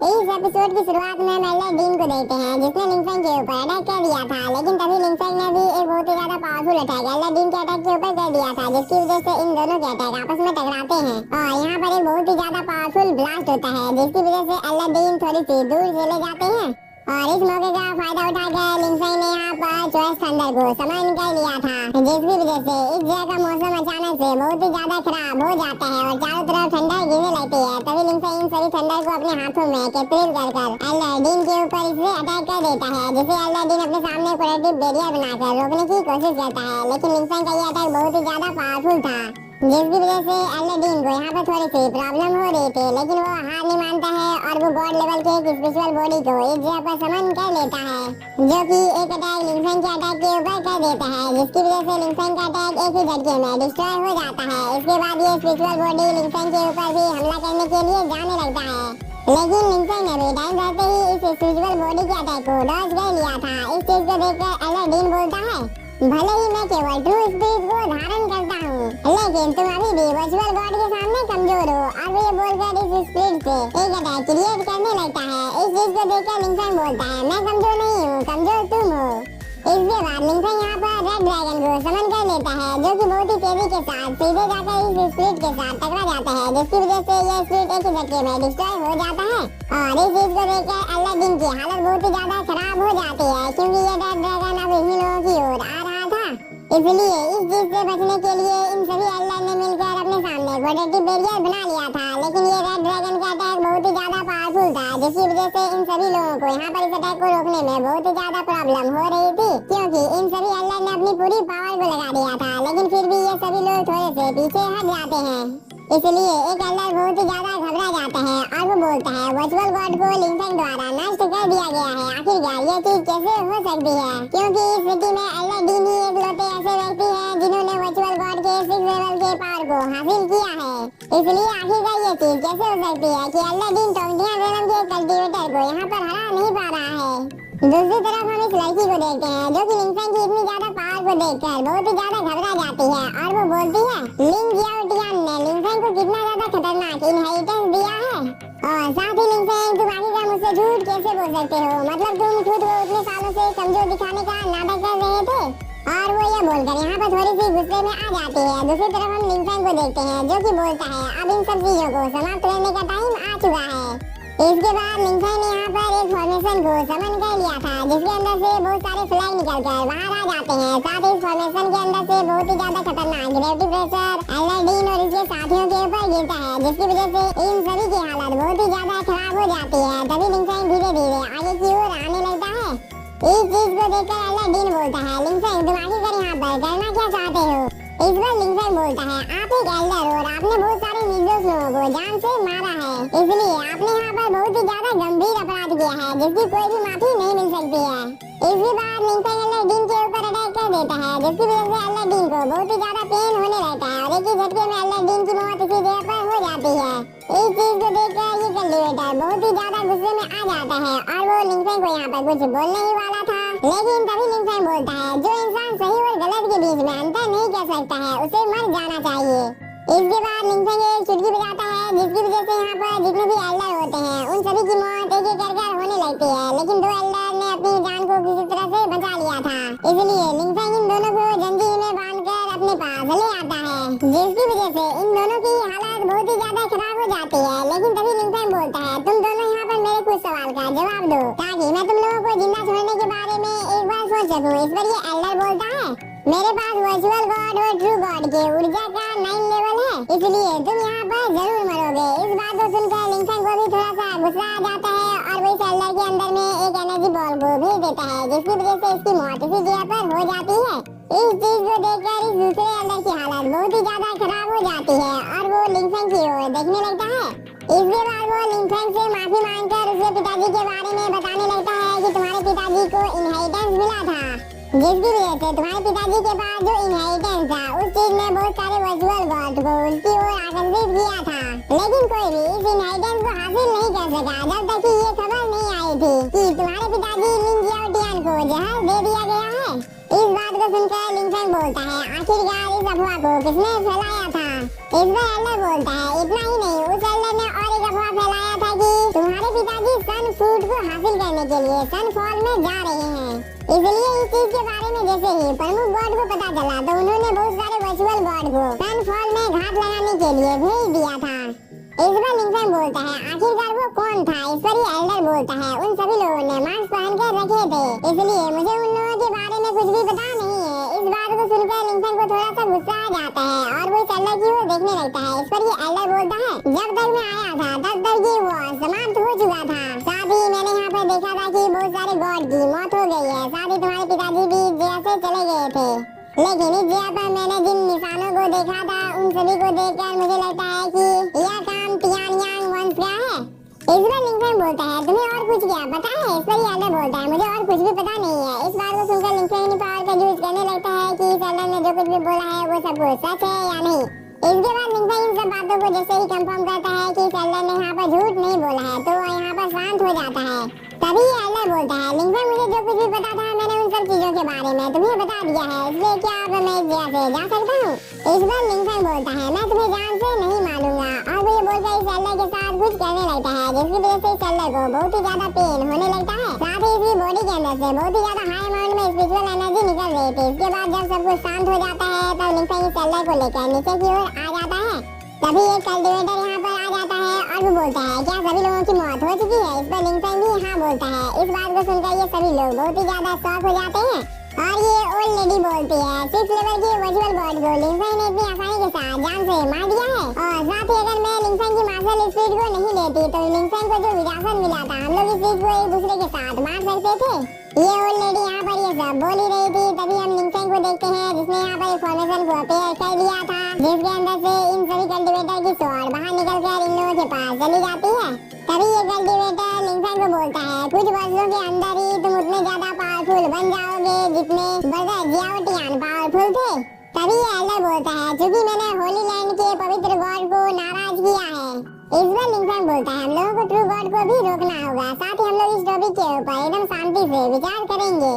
इस एपिसोड की शुरुआत में मेलर डीन को देखते हैं जिसने लिंगफेंग के ऊपर अटैक कर दिया था, लेकिन तभी लिंगफेंग ने भी एक बहुत ही ज्यादा पावरफुल अटैक एलर डीन के अटैक के ऊपर कर दिया था, जिसकी वजह से इन दोनों के अटैक आपस में टकराते हैं और यहाँ पर एक बहुत ही ज्यादा पावरफुल ब्लास्ट होता है, जिसकी वजह से एलर डीन थोड़ी सी दूर चले जाते हैं। और इस मौके का फायदा उठाकर लिंगफेंग ने यहाँ पर चॉइस थंडर को समन कर लिया था, जिसकी वजह से इस जगह का मौसम अचानक से बहुत ही ज्यादा खराब हो जाता है और चारों तरफ ठंडक गिरने लगती है। तभी लिंगफेंग इन सभी ठंडक को अपने हाथों में कैप्चर कर एलर डीन के ऊपर इसे अटैक कर देता है, जिसे एलर डीन अपने सामने प्रोटेक्टिव बैरियर बनाकर रोकने की कोशिश करता है, लेकिन लिंगफेंग का ये अटैक बहुत ही ज्यादा पावरफुल था, जिसकी वजह से एलर डीन को यहाँ पर थोड़ी सी प्रॉब्लम हो रही थी, लेकिन वो हार नहीं मानता है और वो गॉड लेवल के एक स्पिरिचुअल बॉडी को इस जगह पर समन कर लेता है, जो कि एक अटैक लिंगफेंग के अटैक के ऊपर कर देता है, जिसकी वजह से लिंगफेंग का अटैक एक ही झटके में डिस्ट्रॉय हो जाता है। इसके बाद ये स्पिरिचुअल बॉडी लिंगफेंग के ऊपर भी हमला करने के लिए जाने लगता है, लेकिन लिंगफेंग ने भी टाइम रहते ही इस स्पिरिचुअल बॉडी के अटैक को डॉज कर लिया था। इस चीज को देखकर एलर डीन बोलता है, भले ही मैं केवल ट्रू स्पिरिट को धारण करता हूँ, लेकिन तुम अभी भी वर्चुअल गॉड के सामने कमजोर हो। और वो ये बोलकर इस स्पिरिट से एक अटैक क्रिएट करने लगता है। इस चीज को देखकर लिंगफेंग बोलता है, मैं कमजोर नहीं हूँ, कमजोर तुम हो। इसके बाद लिंगफेंग यहाँ पर रेड ड्रैगन को समन कर लेता है, जो कि बहुत ही तेजी के साथ सीधे जाकर इस स्पिरिट के साथ टकरा जाता है, जिसकी वजह से यह स्पिरिट एक ही झटके में डिस्ट्रॉय हो जाता है। और इस चीज को देखकर एलर डीन की हालत बहुत ही ज्यादा खराब हो जाती है, क्योंकि ये रेड ड्रैगन अब इन्हीं लोगों की ओर आ रहा था। इसलिए इस चीज से बचने के लिए इन सभी एलर ने मिलकर अपने सामने प्रोटेक्टिव बैरियर बना लिया था, लेकिन ये रेड ड्रैगन का अटैक बहुत ही ज्यादा पावरफुल था, जिसकी वजह से इन सभी लोगों को यहाँ पर इस अटैक को रोकने में बहुत ही ज्यादा प्रॉब्लम हो रही थी, क्योंकि इन सभी एलर ने अपनी पूरी पावर को लगा दिया था, लेकिन फिर भी ये सभी लोग थोड़े से पीछे हट जाते हैं। इसलिए एक एलर बहुत ही ज्यादा घबरा जाता है और वो बोलता है, वर्चुअल गॉड को लिंगफेंग द्वारा नष्ट कर दिया गया है, आखिरकार ये चीज कैसे हो सकती है, क्योंकि इस स्थिति में एलर डीन ही एकलौते ऐसे व्यक्ति हैं जिन्होंने वर्चुअल गॉड के 6 लेवल के पावर को हासिल किया है। इसलिए आखिरकार ये चीज कैसे हो सकती है कि एलर डीन टोंटिया रेलम के कल्टीवेटर को यहाँ पर हरा नहीं पा रहा है। दूसरी तरफ हम इस लड़की को देखते हैं, जो कि लिंगफेंग की इतनी ज्यादा पावर को देखकर बहुत ही ज्यादा घबरा जाती है और वो बोलती है, लिंग याओटियान ने लिंगफेंग को कितना ज्यादा खतरनाक इनहेरिटेंस दिया है, और साथ ही लिंगफेंग तुम आखिरकार मुझसे झूठ कैसे बोल सकते हो, मतलब तुम खुद को इतने सालों से कमजोर दिखाने का नाटक कर रहे थे। और वो ये बोलकर यहाँ पर थोड़ी सी गुस्से में आ जाती है। दूसरी तरफ हम लिंगफेंग को देखते हैं, जो कि बोलता है, अब इन सब चीजों को समाप्त करने का टाइम आ चुका है। इसके बाद लिंगफेंग ने यहाँ पर एक फॉर्मेशन को समन कर लिया था, जिसके अंदर से बहुत सारे फ्लैग निकलकर बाहर आ जाते हैं। साथ ही इस फॉर्मेशन के अंदर से बहुत ही ज्यादा खतरनाक ग्रेविटी प्रेशर एलर डीन और इसके साथियों के ऊपर गिरता है, जिसकी वजह से इन सभी की हालत बहुत ही ज्यादा खराब हो जाती है। तभी लिंगफेंग धीरे धीरे आगे की ओर आने लगता है। इस चीज को देखकर एलर डीन बोलता है, लिंगफेंग तुम आखिरकार यहाँ पर करना क्या चाहते हो। इस बार लिंगफेंग बोलता है, आप एक एल्डर और आपने बहुत सारे निर्दोष लोगों को जान से मारा है, इसलिए आपने यहाँ पर बहुत ही ज्यादा गंभीर अपराध किया है, जिसकी कोई भी माफी नहीं मिल सकती है। इसके बाद लिंगफेंग एलर डीन के ऊपर अटैक कर देता है, जिसकी वजह से एलर डीन को बहुत ही ज्यादा पेन होने लगता है और एक ही झटके में एलर डीन की मौत इसी जगह पर हो जाती है। इस चीज को देखकर ये कल्टीवेटर बहुत ही ज्यादा गुस्से में आ जाता है और वो लिंगफेंग को यहाँ पर कुछ बोलने ही वाला था, लेकिन तभी लिंगफेंग बोलता है, जो इंसान सही और गलत के बीच में अंतर नहीं कर सकता है उसे मर जाना चाहिए। इसके बाद लिंगफेंग एक चुटकी बजाता है, जिसकी वजह से यहाँ पर जितने भी एल्डर होते हैं उन सभी की मौत एक एक कर होने लगती है, लेकिन 2 एल्डर ने अपनी जान को किसी तरह से बचा लिया था। इसलिए लिंगफेंग इन दोनों को जंजीर में बांधकर अपने पास ले आता है, जिसकी वजह से इन दोनों की हालत बहुत ही ज्यादा खराब हो जाती है। लेकिन तभी लिंगफेंग बोलता है, तुम दोनों यहाँ पर मेरे कुछ सवाल का जवाब दो, ताकि मैं तुम लोगों को जिंदा छोड़ने के बारे में एक बार सोच सकूं। इस पर ये एल्डर बोलता है, मेरे पास वर्चुअल गॉड और ट्रू गॉड के ऊर्जा का 9 लेवल है, इसलिए तुम यहाँ पर जरूर मरोगे। इस बात को सुनकर लिंगफेंग को भी थोड़ा सा गुस्सा आ जाता है और वो इस एल्डर के अंदर में एक एनर्जी बॉल को भेज देता है, जिसकी वजह से इसकी मौत इसी जगह पर हो जाती है। इस चीज को देखकर इस दूसरे एल्डर की हालत बहुत ही ज्यादा खराब हो जाती है और वो लिंगफेंग की ओर देखने लगता है। इसके बाद वो लिंगफेंग से माफी मांगकर उसके पिताजी के बारे में बताने लगता है कि तुम्हारे पिताजी को इनहेरिटेंस मिला था, जिसकी वजह से तुम्हारे पिताजी के पास जो इनहेरिटेंस था उस चीज ने बहुत सारे वर्चुअल गॉड को उसकी ओर आकर्षित किया था, लेकिन कोई भी इस इनहेरिटेंस को हासिल नहीं कर सका जब तक कि ये खबर नहीं आई थी कि तुम्हारे पिताजी लिंग याओटियान को जहर दे दिया गया है। इस बात को सुनकर लिंगफेंग बोलता है, आखिरकार इस अफवाह को किसने फैलाया था। इस पर एल्डर बोलता है, इतना ही नहीं, उस एल्डर ने और एक अफवाह फैलाया था कि तुम्हारे पिताजी सन फ्रूट को हासिल करने के लिए सनफॉल में जा रहे हैं। इसलिए इस चीज के बारे में जैसे ही प्रमुख गॉड को पता चला तो उन्होंने बहुत सारे वर्चुअल गॉड को सनफॉल में घात लगाने के लिए भेज दिया था। इस पर लिंकन बोलता है आखिरकार वो कौन था। इस पर ही एल्डर बोलता है उन सभी लोगों ने मास्क पहन कर रखे थे, इसलिए मुझे उन लोगों के बारे में कुछ भी पता नहीं है। इस बात को सुनकर लिंकन को थोड़ा सा गुस्सा आ जाता है और वो इस एल्डर की ओर देखने लगता है। इस पर ये एल्डर बोलता है जब तक मैं आया था तब तक ये वॉर समाप्त हो चुका था। साथ ही मैंने यहाँ पर देखा था कि बहुत सारे गॉड की मौत हो गई है। साथ ही तुम्हारे पिताजी भी जया से चले गए थे, लेकिन इस जया पर मैंने जिन निशानों को देखा था उन सभी को देखकर मुझे लगता है कि यह काम तियानयांग वंश का है। इस पर लिंकन बोलता है तुम्हें और कुछ क्या पता है। इस पर एल्डर बोलता है मुझे और कुछ भी पता नहीं है। इस बात को सुनकर लिंकन पावर का यूज करने लगता है कि इस एल्डर ने जो कुछ भी बोला है वो सब कुछ सच है या नहीं। इसके बाद लिंकन इन सब बातों को जैसे ही कंफर्म करता है कि इस एल्डर ने यहाँ पर झूठ नहीं बोला है तो वो यहाँ पर शांत हो जाता है। तभी एल्डर बोलता है लिंकन मुझे जो कुछ भी पता था मैंने उन सब चीजों के बारे में तुम्हें बता दिया है, इसलिए क्या अब मैं इस जगह से जा सकता हूँ। इस पर लिंकन बोलता है मैं तुम्हें जान से नहीं मानूंगा और वो ये बोलकर इस एल्डर के साथ कुछ करने लगता है जिसकी वजह से इस एल्डर को बहुत ही ज्यादा पेन होने लगता है। साथ ही इसकी बॉडी के अंदर से बहुत ही ज्यादा हाई अमाउंट में स्पिरिचुअल एनर्जी निकल रही थी। इसके बाद जब सब कुछ शांत हो जाता है तब लिंकन इस एल्डर को लेकर नीचे की ओर आ जाता है। तभी एक कल्टीवेटर यहाँ पर आ जाता है और वो बोलता है क्या सभी लोगों की मौत हो चुकी है। इस पर लिंकन भी हाँ बोलता है। इस बात को सुनकर ये सभी लोग बहुत ही ज्यादा शॉक हो जाते हैं और ये ओल्ड लेडी बोलती है 6 लेवल की वर्चुअल गॉड को लिंकन ने इतनी आसानी के साथ जान से मार दिया है। और साथ ही अगर मैं लिंकन की मार्शल स्पीड को नहीं लेती तो लिंकन को जो विरासत मिला था हम लोग इस चीज को एक दूसरे के साथ मार सकते थे। ये ओल्ड लेडी यहाँ पर ये सब बोल ही रही थी। तभी हम लिंकन को देखते हैं जिसने यहाँ पर फॉर्मेशन को अपेयर कर दिया था जिसके अंदर से इन सभी कल्टीवेटर की स्वॉर्ड बाहर निकलकर इन लोगों के पास चली जाती है। तभी ये कल्टीवेटर लिंकन को बोलता है कुछ वर्षों के अंदर ही तुम उतने ज्यादा पावरफुल बन जाओगे जितने ब्रदर जियाओटियान पावरफुल थे। तभी एल्डर बोलता है क्योंकि मैंने होली लैंड के पवित्र गॉड को नाराज किया है। इस बार लिंकन बोलता है हम लोगों को ट्रू गॉड को भी रोकना होगा। साथ ही हम लोग इस टॉपिक के ऊपर एकदम शांति से विचार करेंगे।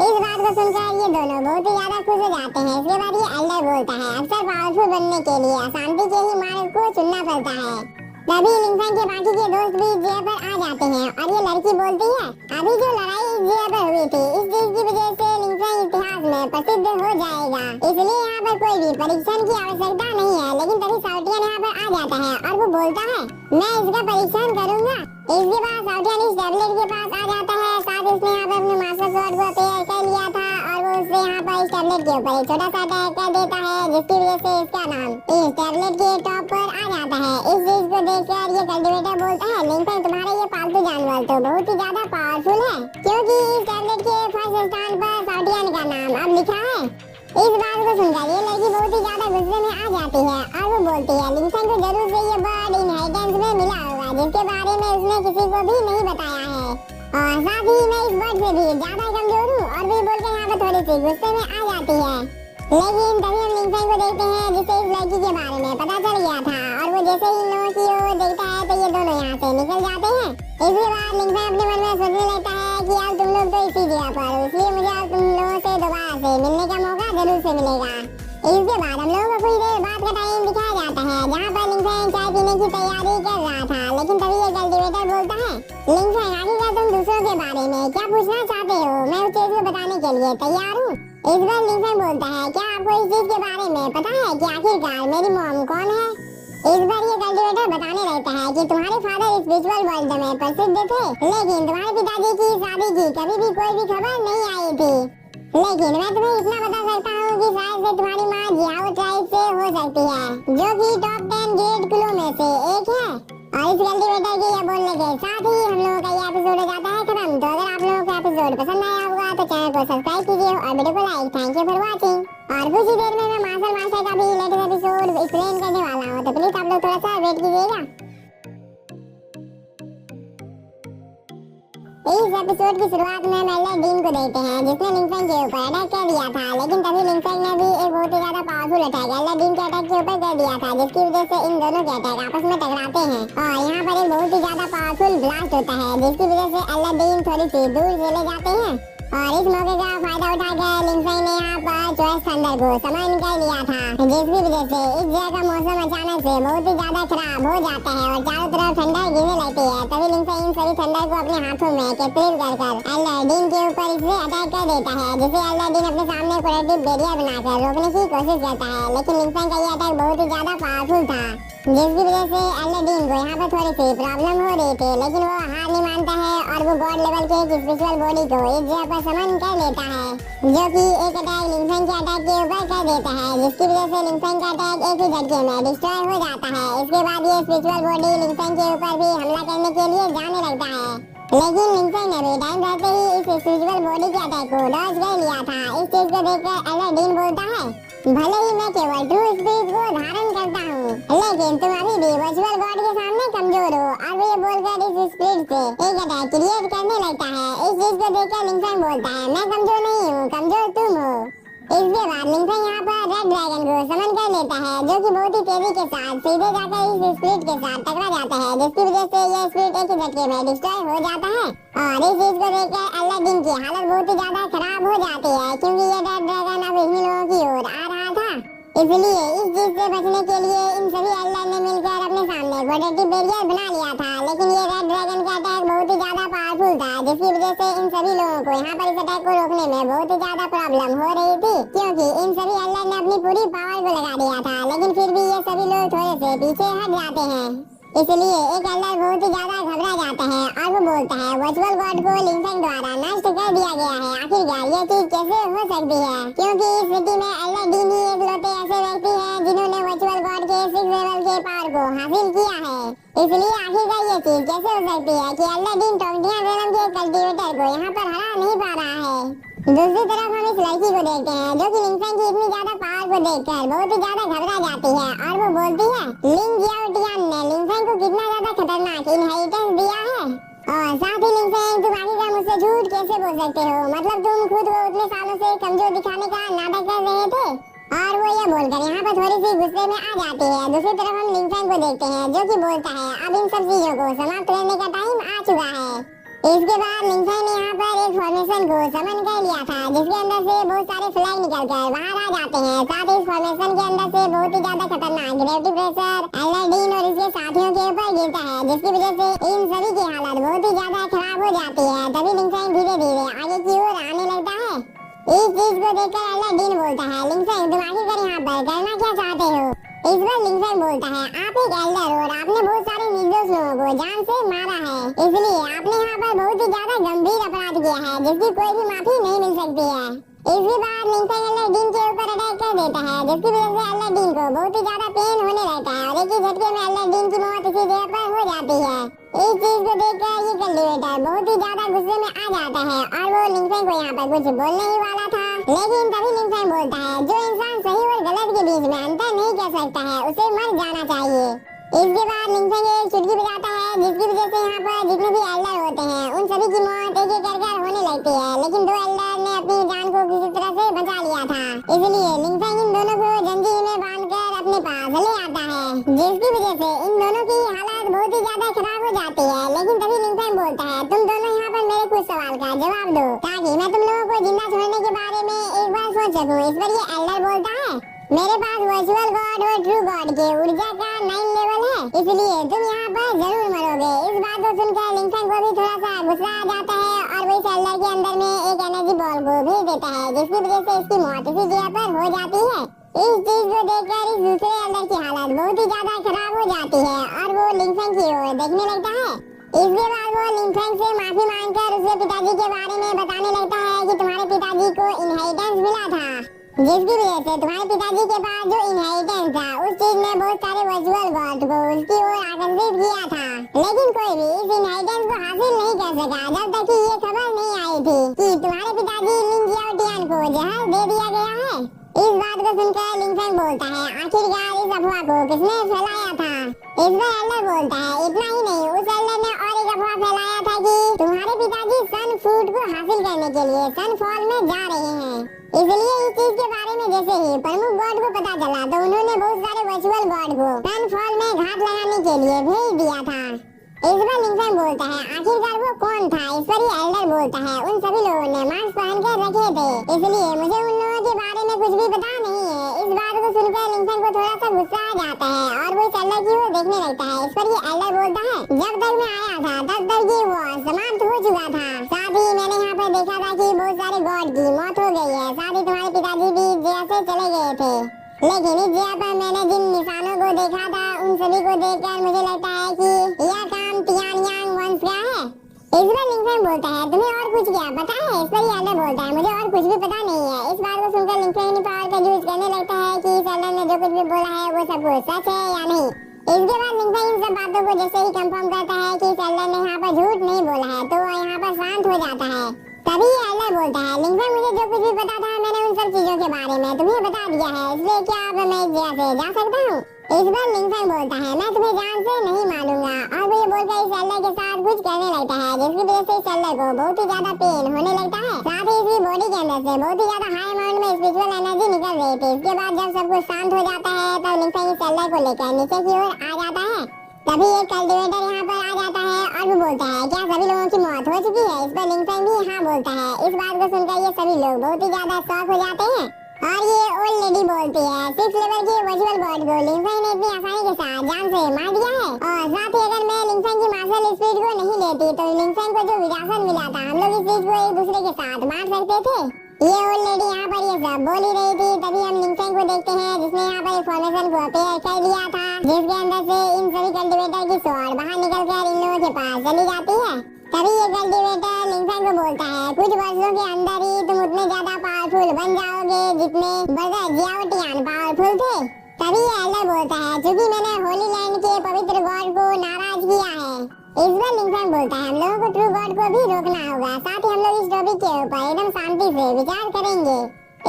इस बात को सुनकर ये दोनों बहुत ही ज्यादा खुश हो जाते हैं। इसके बाद ये एल्डर बोलता है अक्सर पावरफुल बनने के लिए अशांति के ही मार्ग को चुनना पड़ता है। तभी लिंकन के बाकी के दोस्त भी इस जगह पर आ जाते हैं और ये लड़की बोलती है अभी जो लड़ाई इस जगह पर हुई थी इस चीज की वजह से लिंकन इतिहास में प्रसिद्ध हो जाएगा, इसलिए यहाँ पर कोई भी परीक्षण की आवश्यकता नहीं है। लेकिन तभी साउटियन यहाँ पर आ जाता है और वो बोलता है मैं इसका परीक्षण करूंगा। इसके बाद साउटियन इस टैबलेट के पास आ जाता है। साथ उसने यहाँ पर अपने मास्टर स्वॉर्ड को अपेयर कर लिया था और वो उससे यहाँ पर इस टैबलेट के ऊपर एक छोटा सा अटैक कर देता है जिसकी वजह से इसका नाम इस टैबलेट के टॉप पर आ जाता है। इस चीज को देखकर ये कल्टीवेटर बोलता है लिंकन तुम्हारा ये पालतू जानवर तो बहुत ही ज्यादा पावरफुल है क्योंकि इस टैबलेट के फर्स्ट स्थान पर साउटियन का नाम अब लिखा है। इस बात को सुनकर ये लड़की बहुत ही ज्यादा गुस्से में आ जाती है और वो बोलती है लिंकन को जरूर से ये बर्ड इनहेरिटेंस में मिला होगा जिसके बारे में उसने किसी को भी नहीं बताया है। और साथ ही मैं इस बर्ड से भी ज्यादा कमजोर हूँ और भी बोलकर यहाँ पर थोड़ी सी गुस्से में आ जाती है। लेकिन तभी हम लिंकन को देखते हैं जिसे इस लड़की के बारे में पता चल गया था और वो जैसे ही इन लोगों की ओर देखता है तो ये दोनों यहाँ से निकल जाते हैं। इसके बाद लिंकन अपने मन में सोचने लगता है कि अब तुम लोग तो इसी जगह पर हो, इसलिए मुझे अब तुम लोगों से दोबारा से मिलने का मौका जरूर से मिलेगा। इसके बाद हम लोगों को कुछ देर बाद का टाइम दिखाया जाता है जहाँ पर लिंकन चाय पीने की तैयारी कर रहा था। लेकिन तभी ये कल्टीवेटर बोलता है लिंकन आखिरकार तुम दूसरों के बारे में क्या पूछना चाहते हो, मैं उस चीज को बताने के लिए तैयार हूँ। इस बार लिंकन बोलता है क्या आपको इस चीज के बारे में पता है कि आखिरकार मेरी मॉम कौन है। इस बार ये कल्टीवेटर बताने लगता है कि तुम्हारे फादर स्पिरिचुअल वर्ल्ड में प्रसिद्ध थे लेकिन तुम्हारे पिताजी की शादी की कभी भी कोई भी खबर नहीं आई थी। लेकिन मैं तुम्हें इतना बता सकता हूँ कि शायद से तुम्हारी माँ जियाओ ट्राइब से हो सकती है जो कि टॉप 10 ग्रेट क्लू में से एक है। और इस कल्टीवेटर के ये बोलने के साथ ही हम लोगों का ये एपिसोड हो जाता है खत्म। तो अगर आप लोगों को एपिसोड पसंद आया होगा तो चैनल को सब्सक्राइब कीजिए और वीडियो को like. Thank you for watching. और कुछ ही देर में मैं मार्शल मास्टर का भी लेटेस्ट एपिसोड एक्सप्लेन करने वाला हूँ तो प्लीज आप लोग थोड़ा सा वेट कीजिएगा। इस एपिसोड की शुरुआत में मेलर डीन को देखते हैं जिसने लिंकन के ऊपर अटैक कर दिया था। लेकिन तभी लिंकन ने भी एक बहुत ही ज्यादा पावरफुल अटैक एलर डीन के अटैक के ऊपर कर दिया था जिसकी वजह से इन दोनों के अटैक आपस में टकराते हैं और यहाँ पर एक बहुत ही ज्यादा पावरफुल ब्लास्ट होता है जिसकी वजह से एलर डीन थोड़ी सी दूर चले जाते हैं। और इस मौके का फायदा उठाकर लिंगफेंग ने यहाँ पर चॉइस थंडर को समन कर लिया था, जिसकी वजह से इस जगह का मौसम अचानक से बहुत ही ज्यादा खराब हो जाता है और चारों तरफ ठंडा गिरने लगती है। तभी लिंगफेंग इन सभी थंडर को अपने हाथों में कैप्चर कर अलादीन के ऊपर इसे अटैक कर देता है, जिसे अलादीन अपने सामने प्रोटेक्टिव बैरियर बनाकर रोकने की कोशिश करता है। लेकिन लिंगफेंग का ये अटैक बहुत ही ज्यादा पावरफुल था, जिसकी वजह से अलादीन को यहाँ पर थोड़ी सी प्रॉब्लम हो रही थी। लेकिन वो हार नहीं मानता है और वो गॉड लेवल के एक स्पिरिचुअल बॉडी को इस जगह पर समन कर लेता है, जो कि एक अटैक लिंगफेंग के अटैक के ऊपर कर देता है, जिसकी वजह से लिंगफेंग का अटैक एक ही झटके में डिस्ट्रॉय हो जाता है। इसके बाद ये स्पिरिचुअल बॉडी लिंगफेंग के ऊपर भी हमला करने के लिए जाने लगता है, लेकिन लिंगफेंग ने भी टाइम रहते ही इस स्पिरिचुअल बॉडी के अटैक को डॉज कर लिया था। इस चीज को देखकर अलादीन बोलता है, भले ही मैं केवल ट्रू स्पिरिट को धारण करता हूँ, लेकिन तुम अभी भी वर्चुअल गॉड के सामने कमजोर हो। और वो ये बोलकर इस स्पिरिट से एक अटैक क्रिएट करने लगता है। इस चीज को देखकर लिंगफेंग बोलता है, मैं कमजोर नहीं हूँ, कमजोर तुम हो। इसके बाद लिंगफेंग यहाँ पर रेड ड्रैगन को समन कर लेता है, जो कि बहुत ही तेजी के साथ सीधे जाकर इस स्पिरिट के साथ टकरा जाता है, जिसकी वजह से यह स्पिरिट एक ही झटके में डिस्ट्रॉय हो जाता है। और इस चीज को देखकर अलादीन की हालत बहुत ही ज्यादा खराब हो जाती है, क्योंकि ये रेड ड्रैगन अब इन्हीं लोगों की ओर आ रहा था। इसलिए इस चीज से बचने के लिए इन सभी अल्लाह ने मिलकर अपने सामने प्रोटेक्टिव बैरियर बना लिया था। लेकिन ये रेड ड्रैगन का अटैक बहुत ही ज्यादा पावरफुल था, जिसकी वजह से इन सभी लोगों को यहाँ पर इस अटैक को रोकने में बहुत ही ज्यादा प्रॉब्लम हो रही थी, क्योंकि इन सभी अल्लाह ने अपनी पूरी पावर को लगा दिया था। लेकिन फिर भी ये सभी लोग थोड़े से पीछे हट जाते हैं। इसलिए एक अल्लाह बहुत ही ज्यादा घबरा जाता है और वो बोलता है, वर्चुअल गॉड को लिंगफेंग द्वारा नष्ट कर दिया गया है। आखिरकार ये चीज कैसे हो सकती है, क्योंकि इस स्थिति में अलादीन ही एकलौते ऐसे व्यक्ति हैं जिन्होंने वर्चुअल गॉड के 6 लेवल के पावर को हासिल किया है। इसलिए आखिरकार ये चीज कैसे हो सकती है कि अलादीन टोंटिया वेलम के कल्टीवेटर को यहाँ पर हरा नहीं पा रहा है। दूसरी तरफ हम इस लड़की को देखते हैं, जो कि लिंगफेंग की इतनी ज्यादा पावर को देखकर बहुत ही ज्यादा घबरा जाती है और वो बोलती है, लिंग जियाओटियान ने लिंगफेंग को कितना ज्यादा खतरनाक इनहेरिटेंस दिया है, और साथ ही लिंगफेंग तुम आखिरकार मुझसे झूठ कैसे बोल सकते हो, मतलब तुम खुद को उतने सालों से कमजोर दिखाने का नाटक कर रहे थे। और वो ये बोलकर यहाँ पर थोड़ी सी गुस्से में आ जाती है। दूसरी तरफ हम लिंगफेंग को देखते हैं, जो कि बोलता है, अब इन सब चीजों को समाप्त करने का टाइम आ चुका है। इसके बाद लिंगफेंग ने यहाँ पर एक फॉर्मेशन को समन कर लिया था, जिसके अंदर से बहुत सारे फ्लैग निकलकर बाहर आ जाते हैं। साथ ही इस फॉर्मेशन के अंदर से बहुत ही ज्यादा खतरनाक ग्रेविटी प्रेशर अलादीन और इसके साथियों के ऊपर गिरता है, जिसकी वजह से इन सभी की हालत बहुत ही ज्यादा खराब हो जाती है। तभी लिंगफेंग धीरे धीरे आगे की ओर आने लगता है। इस चीज को देखकर अलादीन बोलता है, लिंगफेंग तुम आखिरकार यहाँ पर करना क्या चाहते हो। इस बार लिंगफेंग बोलता है, आप एक एल्डर और आपने बहुत सारे निर्दोष लोगों को जान से मारा है, इसलिए आपने यहाँ पर बहुत ही ज्यादा गंभीर अपराध किया है, जिसकी कोई भी माफी नहीं मिल सकती है। इसके बाद लिंगफेंग अलादीन के ऊपर अटैक कर देता है, जिसकी वजह से अलादीन को बहुत ही ज्यादा पेन होने लगता है और एक ही झटके में अलादीन की मौत इसी जगह पर हो जाती है। इस चीज को देखकर ये कल्टीवेटर बहुत ही ज्यादा गुस्से में आ जाता है और वो लिंगफेंग को यहाँ पर कुछ बोलने ही वाला था, लेकिन तभी लिंगफेंग बोलता है, जो इंसान सही और गलत के बीच में अंतर नहीं कर सकता है उसे मर जाना चाहिए। इसके बाद लिंगफेंग एक चुटकी बजाता है, जिसकी वजह से यहाँ पर जितने भी एल्डर होते हैं उन सभी की मौत एक एक कर होने लगती है। लेकिन 2 एल्डर ने अपनी जान को किसी तरह से बचा लिया था, इसलिए लिंगफेंग इन दोनों को जंजीर में बांधकर अपने पास ले आता है, जिसकी वजह से इन दोनों की हालत बहुत ही ज्यादा खराब हो जाती है। लेकिन तभी लिंगफेंग बोलता है, तुम दोनों यहाँ पर मेरे कुछ सवाल का जवाब दो, ताकि मैं तुम लोगों को जिंदा छोड़ने के बारे में एक बार सोच सकूं। इस पर ये एल्डर बोलता है, मेरे पास वर्चुअल गॉड और ट्रू गॉड के ऊर्जा का 9 लेवल है, इसलिए तुम यहाँ पर जरूर मरोगे। इस बात को सुनकर लिंगफेंग को भी थोड़ा सा गुस्सा आ जाता है और वो इस एल्डर के अंदर में एक एनर्जी बॉल को भेज देता है, जिसकी वजह से इसकी मौत इसी जगह पर हो जाती है। इस चीज को देखकर इस दूसरे एल्डर की हालत बहुत ही ज्यादा खराब हो जाती है और वो लिंगफेंग की ओर देखने लगता है। इसके बाद वो लिंगफेंग से माफी मांगकर उसके पिताजी के बारे में बताने लगता है कि तुम्हारे पिताजी को इनहेरिटेंस मिला था, जिसकी वजह से तुम्हारे पिताजी के पास जो इनहेरिटेंस था उस चीज ने बहुत सारे वर्चुअल गॉड को उसकी ओर आकर्षित किया था, लेकिन कोई भी इस इनहेरिटेंस को हासिल नहीं कर सका जब तक कि ये खबर नहीं आई थी कि तुम्हारे पिताजी लिंग जियाओटियान को जहर दे दिया गया है। इस बात को सुनकर लिंगफेंग बोलता है, आखिरकार इस अफवाह को किसने फैलाया था। इस पर एल्डर बोलता है, इतना ही नहीं, उस एल्डर ने और एक अफवाह फैलाया था कि तुम्हारे पिताजी सन फ्रूट को हासिल करने के लिए सन फॉल में जा रहे हैं। इसलिए इस चीज के बारे में जैसे ही प्रमुख गॉड को पता चला तो उन्होंने बहुत सारे वर्चुअल गॉड को सन फॉल में घात लगाने के लिए भेज दिया था। इस पर लिंकन बोलता है आखिरकार वो कौन था। इस पर ही एल्डर बोलता है उन सभी लोगों ने मास्क पहन कर रखे थे, इसलिए मुझे उन लोगों के बारे में कुछ भी पता नहीं है। इस बात को सुनकर लिंकन को थोड़ा सा गुस्सा आ जाता है और वो इस एल्डर की ओर देखने लगता है। इस पर ये एल्डर बोलता है जब तक मैं आया था तब तक ये वॉर समाप्त हो चुका था। साथ ही मैंने यहाँ पर देखा था कि बहुत सारे गॉड की मौत हो गई है। साथ ही तुम्हारे पिताजी भी जया से चले गए थे, लेकिन इस जगह पर मैंने जिन निशानों को देखा था उन सभी को देखकर मुझे लगता है कि यह काम तियानयांग वंश का है। इस पर लिंकन बोलता है तुम्हें और कुछ क्या पता है। इस पर एल्डर बोलता है मुझे और कुछ भी पता नहीं है। इस बात को सुनकर लिंकन पावर का यूज करने लगता है कि इस एल्डर ने जो कुछ भी बोला है वो सब कुछ सच है या नहीं। इसके बाद लिंकन इन सब बातों को जैसे ही कंफर्म करता है कि इस एल्डर ने यहाँ पर झूठ नहीं बोला है तो वह यहाँ पर शांत हो जाता है। तभी एल्डर बोलता है लिंकन मुझे जो कुछ भी पता था मैंने उन सब चीजों के बारे में तुम्हें बता दिया है, इसलिए क्या अब मैं इस जगह से जा सकता हूँ। इस पर लिंकन बोलता है मैं तुम्हें जान से नहीं मानूंगा और वो ये बोलकर इस एल्डर के साथ कुछ करने लगता है, जिसकी वजह से इस एल्डर को बहुत ही ज्यादा पेन होने लगता है। साथ ही इसकी बॉडी के अंदर से बहुत ही ज्यादा हाई अमाउंट में स्पिरिचुअल एनर्जी निकल रही थी। इसके बाद जब सब कुछ शांत हो जाता है तब लिंकन इस एल्डर को लेकर नीचे की ओर आ जाता है। तभी एक कल्टीवेटर यहाँ पर आ जाता है और वो बोलता है क्या सभी लोगों की मौत हो चुकी है। इस पर लिंकन भी हाँ बोलता है। इस बात को सुनकर ये सभी लोग बहुत ही ज्यादा शॉक हो जाते हैं और ये ओल्ड लेडी बोलती है 6 लेवल के वर्चुअल गॉड को लिंकन ने इतनी आसानी के साथ जान से मार दिया है और साथ ही अगर मैं लिंकन की मार्शल स्पीड को नहीं लेती तो लिंकन को जो विरासत मिला था हम लोग इस चीज को एक दूसरे के साथ बांट सकते थे। ये ओल्ड लेडी यहाँ पर ये सब बोल ही रही थी। तभी हम लिंकन को देखते हैं जिसने यहाँ पर इन्फॉर्मेशन को अपेयर कर दिया था, जिसके अंदर से इन सभी कल्टीवेटर की स्वॉर्ड बाहर निकलकर इन लोगों के पास चली जाती है। तभी ये कल्टीवेटर लिंकन को बोलता है कुछ वर्षों के अंदर ही तुम उतने ज्यादा पावरफुल बन जाओगे जितने ब्रदर जियाओटियान पावरफुल थे। तभी ये एल्डर बोलता है क्योंकि मैंने होली लैंड के पवित्र गॉड को नाराज किया है। इस बार लिंकन बोलता है हम लोगों को ट्रू गॉड को भी रोकना होगा। साथ ही हम लोग इस टॉपिक के ऊपर एकदम शांति से विचार करेंगे।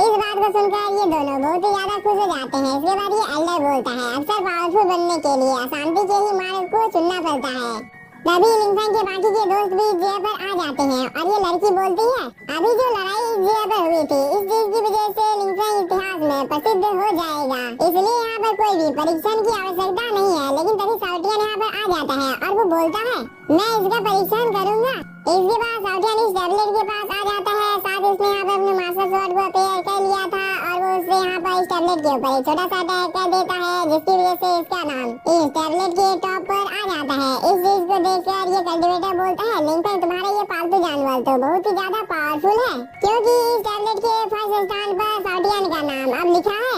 इस बात को सुनकर ये दोनों बहुत ही ज्यादा खुश हो जाते हैं। इसके बाद ये एल्डर बोलता है अक्सर पावरफुल बनने के लिए अशांति के ही मार्ग को चुनना पड़ता है। तभी लिंकन के बाकी के दोस्त भी इस जगह पर आ जाते हैं और ये लड़की बोलती है अभी जो लड़ाई इस जगह पर हुई थी इस चीज की वजह से लिंकन इतिहास में प्रसिद्ध हो जाएगा, इसलिए यहाँ पर कोई भी परीक्षण की आवश्यकता नहीं है। लेकिन तभी साउटियन यहाँ पर आ जाता है और वो बोलता है मैं इसका परीक्षण करूंगा। इसके बाद साउटियन इस टैबलेट के पास आ जाता है। साथ इसने यहाँ पर अपने मास्टर स्वॉर्ड को अपेयर कर लिया था और वो उससे यहाँ पर इस टैबलेट के ऊपर एक छोटा सा अटैक कर देता है, जिसकी वजह से इसका नाम इस टैबलेट के टॉप पर आ जाता है। इस चीज को देखकर ये कल्टीवेटर बोलता है लिंकन तुम्हारा ये पालतू जानवर तो बहुत ही ज्यादा पावरफुल है, क्योंकि इस टैबलेट के फर्स्ट स्थान पर साउटियन का नाम अब लिखा है।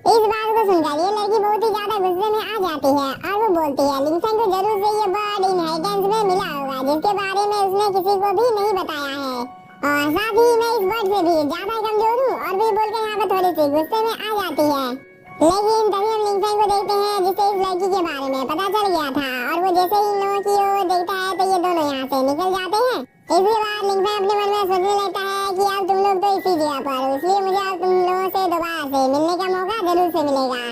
इस बात को सुनकर ये लड़की बहुत ही ज्यादा गुस्से में आ जाती है और वो बोलती है लिंकन को जरूर से ये बर्ड इनहेरिटेंस में मिला होगा, जिसके बारे में उसने किसी को भी नहीं बताया है और साथ ही मैं इस बर्ड से भी ज्यादा कमजोर हूँ। और भी बोलकर यहाँ पर थोड़ी सी गुस्से में आ जाती है। लेकिन तभी हम लिंकन को देखते हैं जिसे इस लड़की के बारे में पता चल गया था और वो जैसे ही इन लोगों की ओर देखता है तो ये दोनों यहाँ से निकल जाते हैं। इसके बाद लिंकन अपने मन में सोचने लगता है कि अब तुम लोग तो इसी जगह पर हो, इसलिए मुझे अब तुम लोगों से दोबारा से मिलने का मौका जरूर से मिलेगा।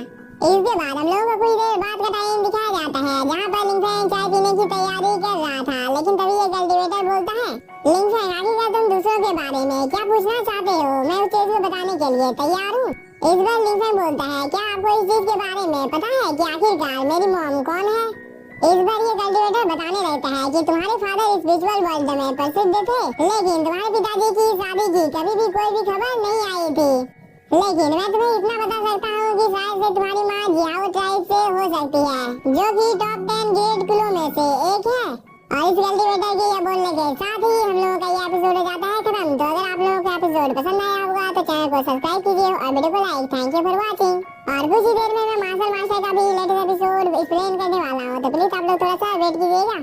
इसके बाद हम लोगों को कुछ देर बाद का टाइम दिखाया जाता है जहाँ पर लिंकन चाय पीने की तैयारी कर रहा था। लेकिन तभी ये कल्टीवेटर बोलता है लिंकन आखिरकार तुम दूसरों के बारे में क्या पूछना चाहते हो, मैं उस चीज को बताने के लिए तैयार हूँ। इस बार लिंकन बोलता है क्या आपको इस चीज के बारे में पता है कि आखिरकार मेरी मॉम कौन है। इस बार ये कल्टीवेटर बताने लगता है कि तुम्हारे फादर स्पिरिचुअल वर्ल्ड में प्रसिद्ध थे, लेकिन तुम्हारे पिताजी की शादी की कभी भी कोई भी खबर नहीं आई थी। लेकिन मैं तुम्हें इतना बता सकता हूँ कि शायद से तुम्हारी माँ जियाओ ट्राइब से हो सकती है, जो कि टॉप 10 ग्रेट कुलों में से एक है। और इस कल्टीवेटर के ये बोलने के साथ ही हम लोगों का ये एपिसोड हो जाता है खत्म। तो अगर आप लोगों को एपिसोड पसंद आया होगा तो चैनल को सब्सक्राइब कीजिए और वीडियो को like. Thank you for watching. और कुछ ही देर में मैं मार्शल का भी लेटेस्ट एपिसोड एक्सप्लेन करने वाला हूँ, तो प्लीज आप लोग थोड़ा सा वेट कीजिएगा।